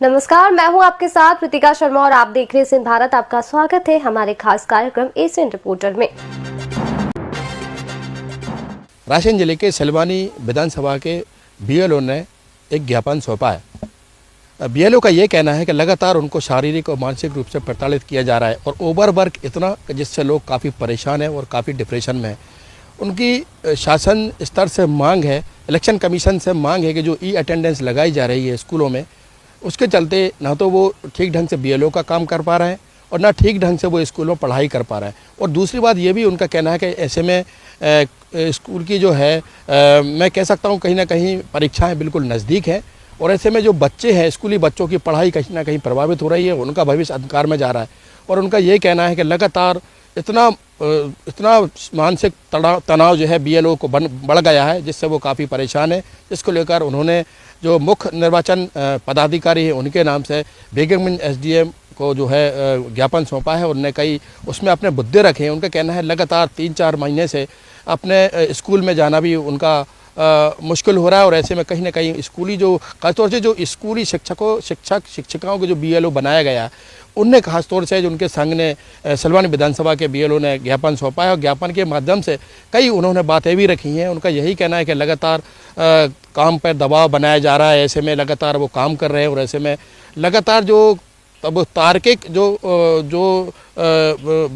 नमस्कार, मैं हूं आपके साथ प्रीतिका शर्मा और आप देख रहे हैं सिंध भारत। आपका स्वागत है हमारे खास कार्यक्रम एशियन रिपोर्टर में। रायसेन जिले के सिलवानी विधानसभा के बीएलओ ने एक ज्ञापन सौंपा है। बीएलओ का ये कहना है कि लगातार उनको शारीरिक और मानसिक रूप से प्रताड़ित किया जा रहा है और ओवरवर्क इतना जिससे लोग काफ़ी परेशान हैं और काफ़ी डिप्रेशन में हैं। उनकी शासन स्तर से मांग है, इलेक्शन कमीशन से मांग है कि जो ई अटेंडेंस लगाई जा रही है स्कूलों में, उसके चलते ना तो वो ठीक ढंग से बीएलओ का काम कर पा रहे हैं और ना ठीक ढंग से वो स्कूलों में पढ़ाई कर पा रहे हैं। और दूसरी बात ये भी उनका कहना है कि ऐसे में स्कूल की जो है मैं कह सकता हूँ कहीं ना कहीं परीक्षाएं बिल्कुल नज़दीक हैं और ऐसे में जो बच्चे हैं, स्कूली बच्चों की पढ़ाई कहीं ना कहीं प्रभावित हो रही है, उनका भविष्य अंधकार में जा रहा है। और उनका ये कहना है कि लगातार इतना मानसिक तनाव जो है बीएलओ को बढ़ गया है, जिससे वो काफ़ी परेशान है। जिसको लेकर उन्होंने जो मुख्य निर्वाचन पदाधिकारी है उनके नाम से बेगमगंज एसडीएम को जो है ज्ञापन सौंपा है। उन्होंने कई उसमें अपने मुद्दे रखे हैं। उनका कहना है लगातार 3-4 महीने से अपने स्कूल में जाना भी उनका मुश्किल हो रहा है और ऐसे में कहीं ना कहीं स्कूली जो खासतौर से जो स्कूली शिक्षकाओं को जो बीएलओ बनाया गया है, उनने खासतौर से जो उनके संघ ने सिलवानी विधानसभा के बीएलओ ने ज्ञापन सौंपा है और ज्ञापन के माध्यम से कई उन्होंने बातें भी रखी हैं। उनका यही कहना है कि लगातार काम पर दबाव बनाया जा रहा है, ऐसे में लगातार वो काम कर रहे हैं और ऐसे में लगातार जो तब तार्किक जो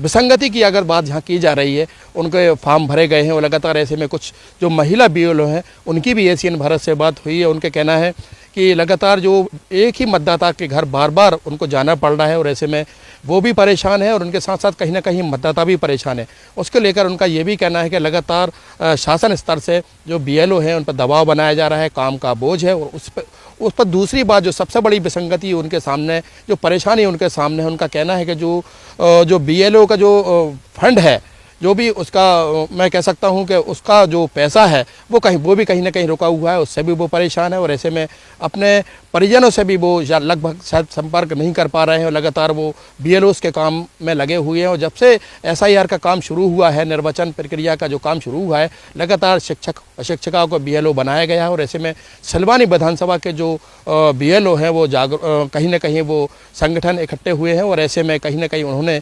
विसंगति की अगर बात यहाँ की जा रही है, उनके फॉर्म भरे गए हैं और लगातार ऐसे में कुछ जो महिला बीएलओ हैं उनकी भी एशियन भारत से बात हुई है। उनके कहना है कि लगातार जो एक ही मतदाता के घर बार बार उनको जाना पड़ रहा है और ऐसे में वो भी परेशान है और उनके साथ साथ कहीं ना कहीं मतदाता भी परेशान है। उसको लेकर उनका ये भी कहना है कि लगातार शासन स्तर से जो बीएलओ हैं उन पर दबाव बनाया जा रहा है, काम का बोझ है। और उस पर दूसरी बात जो सबसे बड़ी विसंगति उनके सामने, जो परेशानी उनके सामने है, उनका कहना है कि जो बीएलओ का जो फंड है, जो भी उसका मैं कह सकता हूं कि उसका जो पैसा है वो भी कहीं ना कहीं रुका हुआ है, उससे भी वो परेशान है और ऐसे में अपने परिजनों से भी वो लगभग शायद संपर्क नहीं कर पा रहे हैं और लगातार वो बीएलओ के काम में लगे हुए हैं। और जब से एसआईआर का काम शुरू हुआ है, निर्वाचन प्रक्रिया का जो काम शुरू हुआ है, लगातार शिक्षकों को बीएलओ बनाया गया है और ऐसे में सिलवानी विधानसभा के जो बीएलओ हैं वो कहीं ना कहीं वो संगठन इकट्ठे हुए हैं और ऐसे में कहीं ना कहीं उन्होंने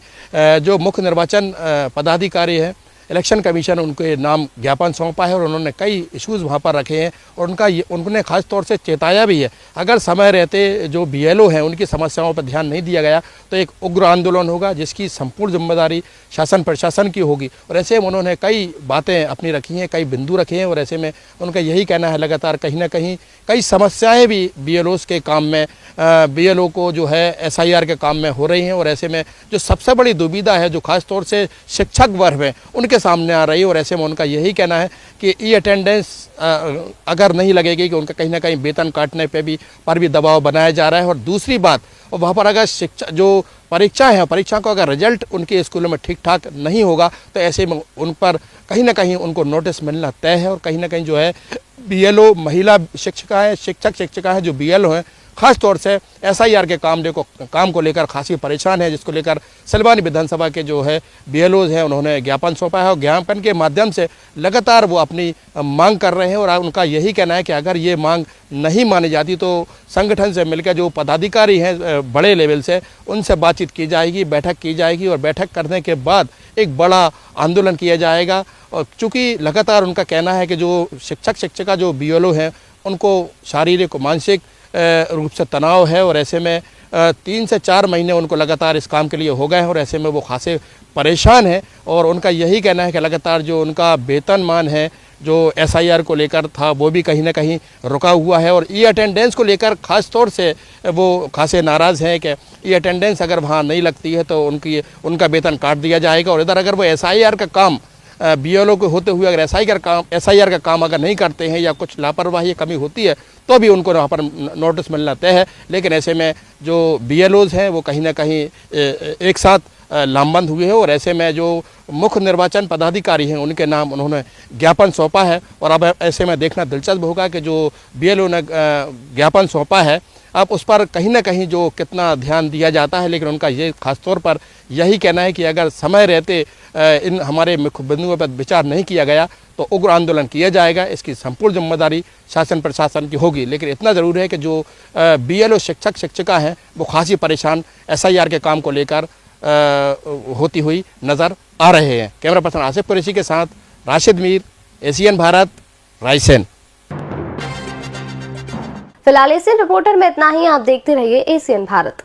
जो मुख्य निर्वाचन पदाधिकारी है, इलेक्शन कमीशन, उनके नाम ज्ञापन सौंपा है और उन्होंने कई इश्यूज़ वहाँ पर रखे हैं और उन्होंने खास तौर से चेताया भी है, अगर समय रहते जो बीएलओ हैं उनकी समस्याओं पर ध्यान नहीं दिया गया तो एक उग्र आंदोलन होगा जिसकी संपूर्ण जिम्मेदारी शासन प्रशासन की होगी। और ऐसे में उन्होंने कई बातें अपनी रखी हैं, कई बिंदु रखे हैं और ऐसे में उनका यही कहना है लगातार कहीं ना कहीं कई समस्याएँ भी बीएलओ के काम में, बीएलओ को जो है एसआईआर के काम में हो रही हैं और ऐसे में जो सबसे बड़ी दुविधा है जो खास तौर से शिक्षक वर्ग में उनके सामने आ रही है और ऐसे में उनका यही कहना है कि ई अटेंडेंस अगर नहीं लगेगी कि उनका कहीं ना कहीं वेतन काटने पर भी दबाव बनाया जा रहा है। और दूसरी बात, और वहाँ पर अगर जो परीक्षा है, परीक्षा को अगर रिजल्ट उनके स्कूलों में ठीक ठाक नहीं होगा तो ऐसे में उन पर कहीं ना कहीं उनको नोटिस मिलना तय है। और कहीं ना कहीं जो है बीएलओ महिला शिक्षिका हैं जो बीएलओ हैं, खास तौर से एसआईआर के काम को लेकर खासी परेशान है, जिसको लेकर सिलवानी विधानसभा के जो है बीएलओ हैं उन्होंने ज्ञापन सौंपा है और ज्ञापन के माध्यम से लगातार वो अपनी मांग कर रहे हैं। और उनका यही कहना है कि अगर ये मांग नहीं मानी जाती तो संगठन से मिलकर जो पदाधिकारी हैं बड़े लेवल से, उनसे बातचीत की जाएगी, बैठक की जाएगी और बैठक करने के बाद एक बड़ा आंदोलन किया जाएगा। और चूँकि लगातार उनका कहना है कि जो शिक्षिका जो बीएलओ हैं उनको शारीरिक और मानसिक रूप से तनाव है और ऐसे में 3 से 4 महीने उनको लगातार इस काम के लिए हो गए हैं और ऐसे में वो खासे परेशान हैं। और उनका यही कहना है कि लगातार जो उनका वेतनमान है जो एसआईआर को लेकर था वो भी कहीं ना कहीं रुका हुआ है और ई अटेंडेंस को लेकर खास तौर से वो खासे नाराज़ हैं कि ई अटेंडेंस अगर वहाँ नहीं लगती है तो उनका वेतन काट दिया जाएगा। और इधर अगर वो एसआईआर का काम बीएलओ को होते हुए अगर एसआईआर का काम अगर नहीं करते हैं या कुछ लापरवाही या कमी होती है तो भी उनको वहाँ पर नोटिस मिलना तय है। लेकिन ऐसे में जो बीएलओज़ हैं वो कहीं ना कहीं एक साथ लामबंद हुए हैं और ऐसे में जो मुख्य निर्वाचन पदाधिकारी हैं उनके नाम उन्होंने ज्ञापन सौंपा है। और अब ऐसे में देखना दिलचस्प होगा कि जो बीएलओ ने ज्ञापन सौंपा है अब उस पर कहीं ना कहीं जो कितना ध्यान दिया जाता है, लेकिन उनका ये खास तौर पर यही कहना है कि अगर समय रहते इन हमारे मुख्य बिंदुओं पर विचार नहीं किया गया तो उग्र आंदोलन किया जाएगा। इसकी संपूर्ण जिम्मेदारी शासन प्रशासन की होगी। लेकिन इतना ज़रूर है कि जो BLO शिक्षक शिक्षिका हैं वो खासी परेशान SIR के काम को लेकर होती हुई नज़र आ रहे हैं। कैमरा पर्सन आसिफ कुरैशी के साथ राशिद मीर, ACN भारत, रायसेन। फिलहाल एशियन रिपोर्टर में इतना ही। आप देखते रहिए ACN भारत।